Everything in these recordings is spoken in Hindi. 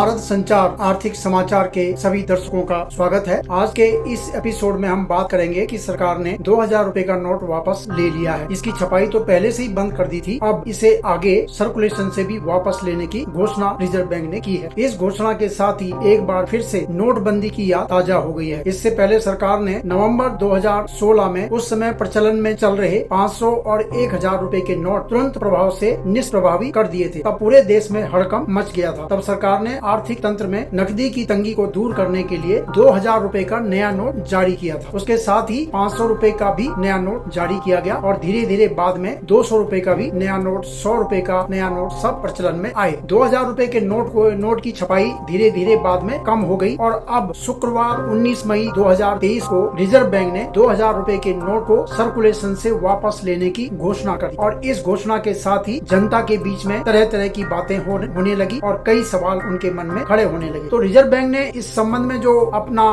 भारत संचार आर्थिक समाचार के सभी दर्शकों का स्वागत है। आज के इस एपिसोड में हम बात करेंगे कि सरकार ने 2000 रुपए का नोट वापस ले लिया है। इसकी छपाई तो पहले से ही बंद कर दी थी, अब इसे आगे सर्कुलेशन से भी वापस लेने की घोषणा रिजर्व बैंक ने की है। इस घोषणा के साथ ही एक बार फिर से नोटबंदी की याद ताजा हो गई है। इससे पहले सरकार ने नवम्बर 2016 में उस समय प्रचलन में चल रहे 500 और 1000 रुपए के नोट तुरंत प्रभाव से निष्प्रभावी कर दिए थे। तब पूरे देश में हड़कंप मच गया था। तब सरकार ने आर्थिक तंत्र में नकदी की तंगी को दूर करने के लिए 2000 रुपए का नया नोट जारी किया था। उसके साथ ही 500 रुपए का भी नया नोट जारी किया गया और धीरे धीरे बाद में 200 रुपए का भी नया नोट, 100 रुपए का नया नोट सब प्रचलन में आए। 2000 रुपए के नोट की छपाई धीरे धीरे बाद में कम हो गई और अब शुक्रवार 19 मई 2023 को रिजर्व बैंक ने 2000 रुपए के नोट को सर्कुलेशन से वापस लेने की घोषणा कर दी और इस घोषणा के साथ ही जनता के बीच में तरह तरह की बातें होने लगी और कई सवाल उनके मन में खड़े होने लगे। तो रिजर्व बैंक ने इस संबंध में जो अपना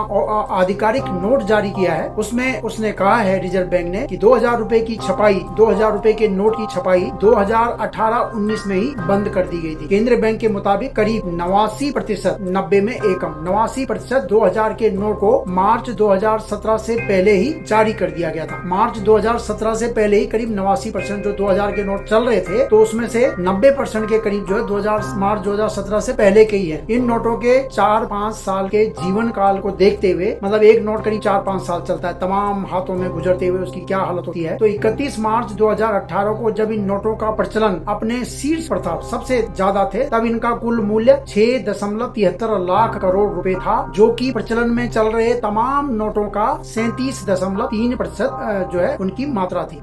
आधिकारिक नोट जारी किया है उसमें उसने कहा है रिजर्व बैंक ने कि 2000 रुपए की छपाई, 2000 रुपए के नोट की छपाई 2018-19 में ही बंद कर दी गई थी। केंद्रीय बैंक के मुताबिक करीब 89%, 90 में एकम 89% 2000 के नोट को मार्च 2017 से पहले ही जारी कर दिया गया था। मार्च 2017 से पहले ही करीब 89% जो 2000 के नोट चल रहे थे तो उसमें से 90% के करीब जो है मार्च 2017 से पहले के ही है। इन नोटों के 4-5 साल के जीवन काल को देखते हुए, मतलब एक नोट करीब 4-5 साल चलता है, तमाम हाथों में गुजरते हुए उसकी क्या हालत होती है। तो 31 मार्च 2018 को जब इन नोटों का प्रचलन अपने शीर्ष पर था, सबसे ज्यादा थे, तब इनका कुल मूल्य 6.73 लाख करोड़ रुपए था, जो कि प्रचलन में चल रहे तमाम नोटों का 37.3% जो है उनकी मात्रा थी।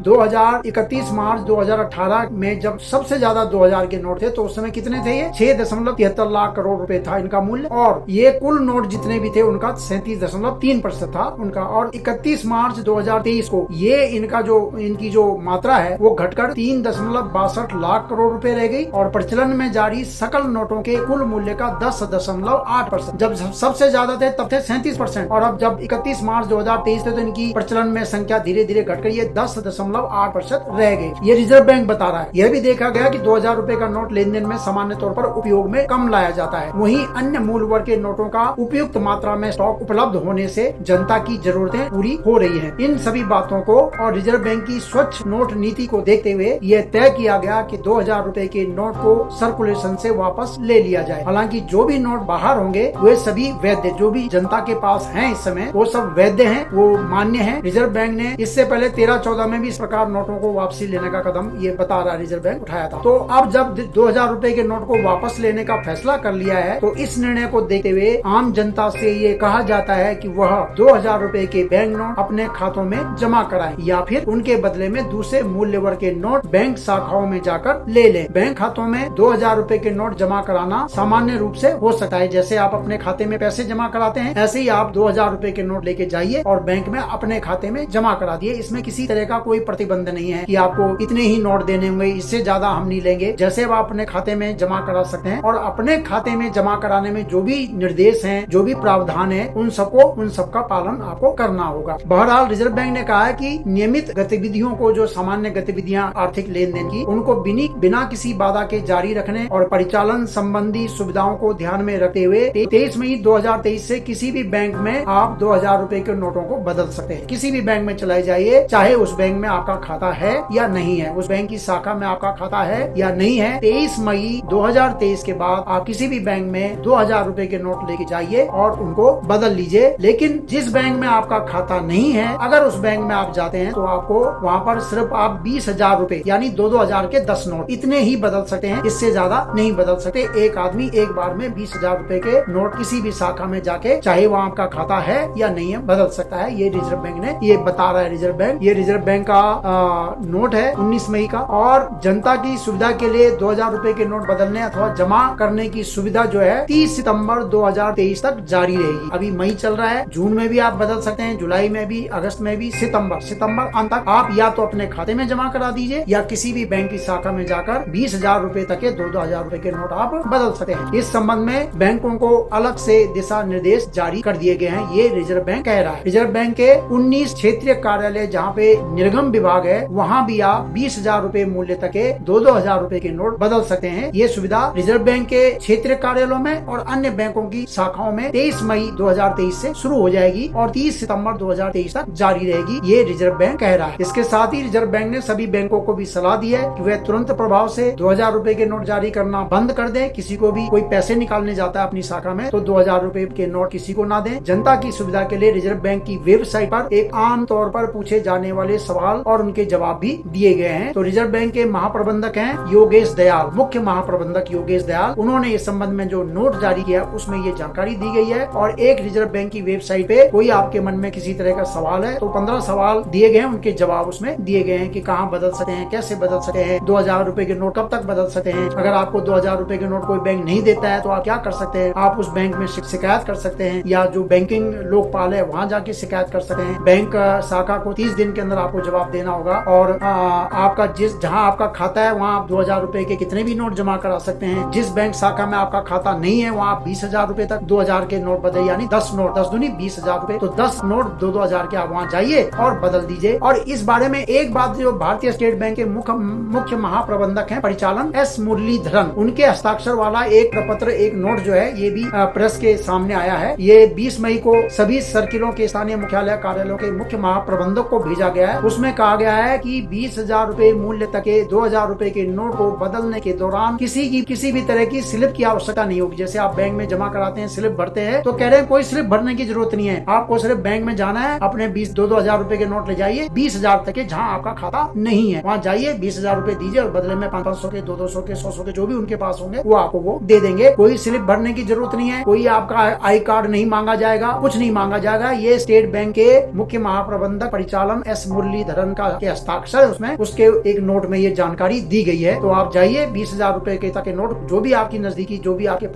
31 मार्च 2018 में जब सबसे ज्यादा 2000 के नोट थे तो उस समय कितने थे? ये 6.73 लाख करोड़ रुपए था इनका मूल्य और ये कुल नोट जितने भी थे उनका 37.3% था उनका। और 31 मार्च 2023 को ये इनकी जो मात्रा है वो घटकर 3.62 लाख करोड़ रुपए रह गई और प्रचलन में जारी सकल नोटों के कुल मूल्य का 10.8%। जब सबसे ज्यादा थे तब थे 37% और अब जब 31 मार्च 2023 थे तो इनकी प्रचलन में संख्या धीरे धीरे घटकर ये 10.8% रह गई। ये रिजर्व बैंक बता रहा है। यह भी देखा गया कि 2000 रुपए का नोट लेन देन में सामान्य तौर पर उपयोग में कम लाया जाता है। वहीं अन्य मूल वर्ग के नोटों का उपयुक्त मात्रा में स्टॉक उपलब्ध होने से जनता की जरूरतें पूरी हो रही हैं। इन सभी बातों को और रिजर्व बैंक की स्वच्छ नोट नीति को देखते हुए यह तय किया गया कि 2000 रुपए के नोट को सर्कुलेशन से वापस ले लिया जाए। हालांकि जो भी नोट बाहर होंगे वे सभी वैध, जो भी जनता के पास हैं इस समय वो सब वैध हैं, वो मान्य हैं। रिजर्व बैंक ने इससे पहले 13-14 में भी इस प्रकार नोटों को वापसी लेने का कदम ये बता रहा रिजर्व बैंक उठाया था। तो अब जब 2000 रुपए के नोट को वापस लेने का फैसला कर लिया है तो इस निर्णय को देखते हुए आम जनता से ये कहा जाता है कि वह 2000 रुपए के बैंक नोट अपने खातों में जमा कराएं या फिर उनके बदले में दूसरे मूल्य वर्ग के नोट बैंक शाखाओं में जाकर ले लें। बैंक खातों में 2000 रुपए के नोट जमा कराना सामान्य रूप से हो सकता है। जैसे आप अपने खाते में पैसे जमा कराते हैं ऐसे ही आप 2000 रुपए के नोट लेके जाइए और बैंक में अपने खाते में जमा करा दिए। इसमें किसी तरह का कोई प्रतिबंध नहीं है कि आपको इतने ही नोट देने होंगे, इससे ज्यादा हम नहीं लेंगे। जैसे आप अपने खाते में जमा करा सकते हैं और अपने खाते में जमा कराने में जो भी निर्देश हैं, जो भी प्रावधान है, उन सबका पालन आपको करना होगा। बहरहाल रिजर्व बैंक ने कहा है कि नियमित गतिविधियों को, जो सामान्य गतिविधियां आर्थिक लेन देन की, उनको बिना किसी बाधा के जारी रखने और परिचालन संबंधी सुविधाओं को ध्यान में रखते हुए 23 मई 2023 से किसी भी बैंक में आप 2000 रुपए के नोटों को बदल सकते हैं। किसी भी बैंक में चले जाइए, चाहे उस बैंक में आपका खाता है या नहीं है, उस बैंक की शाखा में आपका खाता है या नहीं है, 23 मई 2023 के बाद आप किसी भी बैंक में 2000 रुपए के नोट लेके जाइए और उनको बदल लीजिए। लेकिन जिस बैंक में आपका खाता नहीं है, अगर उस बैंक में आप जाते हैं तो आपको वहाँ पर सिर्फ आप 20,000 रुपए यानी 2-2000 के 10 नोट इतने ही बदल सकते हैं, इससे ज्यादा नहीं बदल सकते। एक आदमी एक बार में 20,000 रुपए के नोट किसी भी शाखा में जाके, चाहे वहाँ आपका खाता है या नहीं है, बदल सकता है। ये रिजर्व बैंक ने ये बता रहा है। रिजर्व बैंक, ये रिजर्व बैंक का नोट है 19 मई का और जनता की सुविधा के लिए 2000 रुपए के नोट बदलने अथवा जमा करने की सुविधा जो है 30 सितंबर 2023 तक जारी रहेगी। अभी मई चल रहा है, जून में भी आप बदल सकते हैं, जुलाई में भी, अगस्त में भी, सितंबर अंत तक आप या तो अपने खाते में जमा करा दीजिए या किसी भी बैंक की शाखा में जाकर 20,000 रुपए तक के 2-2 रुपए के नोट आप बदल सकते हैं। इस संबंध में बैंकों को अलग से दिशा निर्देश जारी कर दिए गए हैं, ये रिजर्व बैंक कह रहा है। रिजर्व बैंक के 19 क्षेत्रीय कार्यालय जहाँ पे निर्गम विभाग है वहाँ भी आप 20,000 रुपए मूल्य तक के 2-2 हजार रुपए के नोट बदल सकते हैं। ये सुविधा रिजर्व बैंक के क्षेत्रीय कार्यालयों में और अन्य बैंकों की शाखाओं में 23 मई 2023 से शुरू हो जाएगी और 30 सितंबर 2023 तक जारी रहेगी, ये रिजर्व बैंक कह रहा है। इसके साथ ही रिजर्व बैंक ने सभी बैंकों को भी सलाह दी है कि वे तुरंत प्रभाव से 2000 रुपए के नोट जारी करना बंद कर दें। किसी को भी कोई पैसे निकालने जाता है अपनी शाखा में तो 2000 रुपए के नोट किसी को ना दें। जनता की सुविधा के लिए रिजर्व बैंक की वेबसाइट पर एक आम तौर पर पूछे जाने वाले सवाल और उनके जवाब भी दिए गए हैं। तो रिजर्व बैंक के महाप्रबंधक हैं योगेश दयाल, मुख्य महाप्रबंधक योगेश दयाल, उन्होंने इस संबंध में जो नोट जारी किया उसमें ये जानकारी दी गई है। और एक रिजर्व बैंक की वेबसाइट पे कोई आपके मन में किसी तरह का सवाल है तो 15 सवाल दिए गए हैं, उनके जवाब उसमें दिए गए हैं कि कहाँ बदल सकते हैं, कैसे बदल सकते हैं, 2000 रुपए के नोट कब तक बदल सकते हैं, अगर आपको 2000 रुपए के नोट कोई बैंक नहीं देता है तो आप क्या कर सकते हैं, आप उस बैंक में शिकायत कर सकते हैं या जो बैंकिंग लोकपाल है वहाँ जाके शिकायत कर सकते हैं। बैंक शाखा को 30 दिन के अंदर आपको जवाब देना होगा और आपका जहाँ आपका खाता है वहाँ आप 2000 रुपए के कितने भी नोट जमा करा सकते हैं। जिस बैंक शाखा में आपका खाता नहीं है वहाँ आप 20,000 रुपए तक 2000 के नोट बदल, यानी 10 नोट 10 दूनी 20,000 रुपए, तो 10 नोट 2-2000 के आप वहाँ जाइए और बदल दीजिए। और इस बारे में एक बात जो भारतीय स्टेट बैंक के मुख्य महाप्रबंधक हैं परिचालन एस मुरलीधरन, उनके हस्ताक्षर वाला एक प्रपत्र, एक नोट जो है ये भी प्रेस के सामने आया है। ये 20 मई को सभी सर्किलों के स्थानीय मुख्यालय कार्यालयों के मुख्य महाप्रबंधक को भेजा गया है। उसमें कहा गया है कि 20,000 रुपए मूल्य तक के 2000 रुपए के नोट को बदलने के दौरान किसी भी तरह की स्लिप की आवश्यकता नहीं होगी। जैसे आप बैंक में जमा कराते हैं, स्लिप भरते हैं, तो कह रहे हैं कोई स्लिप भरने की जरूरत नहीं है, आपको सिर्फ बैंक में जाना है, अपने 2,000 रुपए के नोट ले जाइए, 20,000 तक के जहाँ आपका खाता नहीं है वहाँ जाइए, 20,000 रुपए दीजिए और बदले में 500 के 200 के 100 के जो भी उनके पास होंगे वो आपको वो दे देंगे। कोई स्लिप भरने की जरूरत नहीं है, कोई आपका आई कार्ड नहीं मांगा जाएगा, कुछ नहीं मांगा जाएगा। ये स्टेट बैंक के मुख्य महाप्रबंधक परिचालन एस मुरलीधरन का के हस्ताक्षर है उसमें, उसके एक नोट में ये जानकारी दी गई है। तो आप जाइए 20,000 रुपए के तक के नोट, जो भी आपकी नजदीकी, जो भी आपके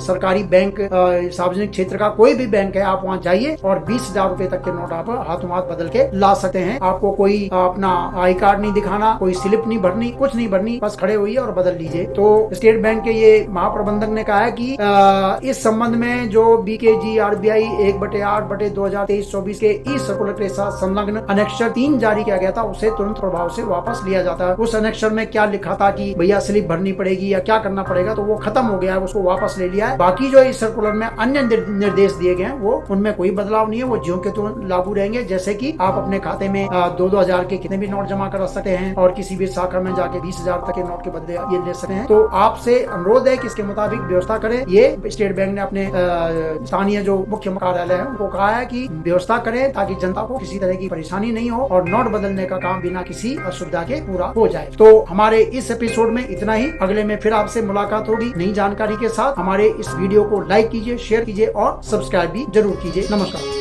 सरकारी बैंक, सार्वजनिक क्षेत्र का कोई भी बैंक है, आप वहाँ जाइए और 20,000 रुपए तक के नोट आप हाथों हाथ बदल के ला सकते हैं। आपको कोई अपना आई कार्ड नहीं दिखाना, कोई स्लिप नहीं भरनी, कुछ नहीं भरनी, बस खड़े होइए और बदल लीजिए। तो स्टेट बैंक के ये महाप्रबंधक ने कहा है कि इस संबंध में जो BKG RBI 1/8/2023-24 के ई सर्कुलर के साथ संलग्न अनेक्शर 3 जारी किया गया था उसे तुरंत प्रभाव से वापस लिया जाता है। उस अनेक्शर में क्या लिखा था कि भैया स्लिप भरनी पड़ेगी या क्या करना पड़ेगा, तो वो खत्म हो गया है, उसको वापस ले लिया है। बाकी जो इस सर्कुलर में अन्य निर्देश दिए गए हैं वो उनमें कोई बदलाव नहीं है, वो ज्यों के त्यों लागू रहेंगे। जैसे कि आप अपने खाते में 2-2 हजार के कितने भी नोट जमा करा सकते हैं और किसी भी शाखा में जाके 20,000 तक के नोट के बदले ये ले सकते हैं। तो आपसे अनुरोध है कि इसके मुताबिक व्यवस्था करें। ये स्टेट बैंक ने अपने स्थानीय जो मुख्य कार्यालय है उनको कहा है कि व्यवस्था करें ताकि जनता को किसी तरह की परेशानी नहीं हो और नोट बदलने का काम बिना किसी असुविधा के पूरा हो जाए। तो हमारे इस एपिसोड में इतना ही, अगले में फिर आपसे मुलाकात होगी नई जानकारी के साथ। हमारे इस वीडियो को लाइक कीजिए, शेयर कीजिए और सब्सक्राइब भी जरूर कीजिए। नमस्कार।